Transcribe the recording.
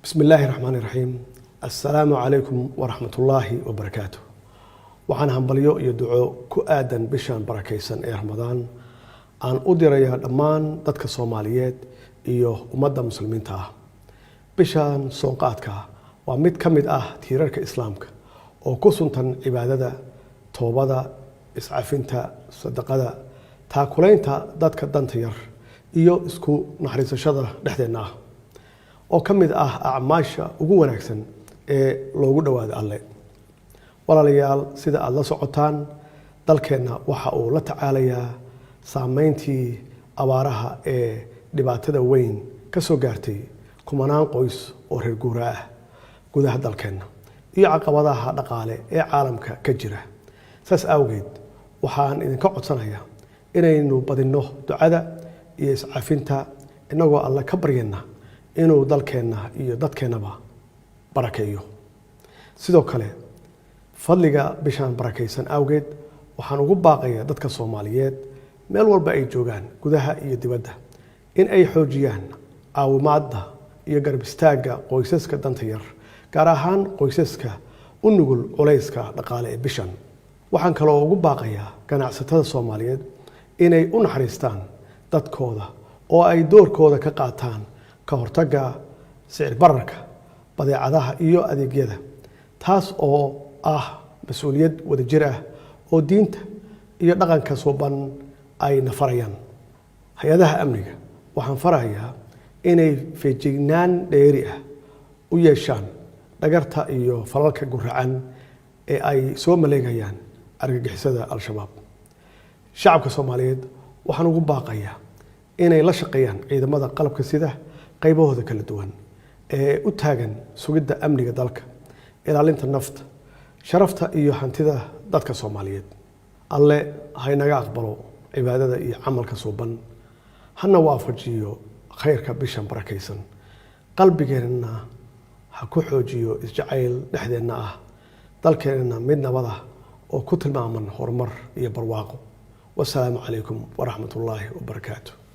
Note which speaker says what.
Speaker 1: بسم الله الرحمن الرحيم السلام عليكم ورحمة الله وبركاته وحنا هنبليو يدعو كؤادا بشان بركيسان رمضان aan u dirayaa dhammaan dadka Soomaaliyeed iyo ummadda muslimiinta ah bishan soonqaadka waa mid ka mid ah tiirarka islaamka oo ku suntan cibaadada toobada iscafinta sadaqada taakulaynta dadka danta yar iyo isku naxariisashada dhexdeena ah oo ka mid ah acmaasha ugu wanaagsan ee loogu dhawaado Alle walaalayaal sida aad la socotaan dalkeena waxa uu la tacaalayaa saameyntii abaaraha ee dhibaatada weyn ka soo gaartay kumanaan qoys oo reer guuraa ah gudaha dalkeena iyo caqabadaha dhaqaale ee caalamka ka jira saas awgeed waxaan idinka codsanayaa inaynu badino ducada iyo iscafinta inagoo Alle ka baryana inuu dalkeena iyo dadkeenaba barakeeyo sidoo kale fadliga bishan barakeysan awgeed waxaan ugu baaqayaa dadka Soomaaliyeed meel walba ay joogaan gudaha iyo dibadda in ay xoojiyaan caawimaadda iyo garab istaagga qoysaska danta yar gaar ahaan qoysaska u nugul culayska dhaqaale ee bishan waxaan kaloo ugu baaqayaa ganacsatada Soomaaliyeed inay u naxariistaan dadkooda oo ay doorkooda ka qaataan ka hortagga sicir bararka badeecadaha iyo adeegyada taas oo ah mas'uuliyad wadajir ah oo diinta iyo dhaqanka suuban ay nafarayaan hay'adaha amniga waxaan farayaa inay feejignaan dheeri ah u yeeshaan dhagarta iyo falalka guracan ee ay soo maleegayaan argagixisada al-shabaab shacabka Soomaaliyeed waxaan ugu baaqayaa inay la shaqeeyaan ciidamada qalabka sida qaybahooda kala duwan ee u taagan sugidda amniga dalka ilaalinta nafta sharafta iyo hantida dadka Soomaaliyeed Alle haynaga aqbalo cibaadada iyo camalka suuban hana waafajiyo khayrka bishan barakeysan qalbigeena ha ku xoojiyo isjacayl dhexdeena ah dalkeena mid nabad ah oo ku tilmaaman horumar iyo barwaaqo wassalaamu calaykum waraxmatullaahi wabarakaatuh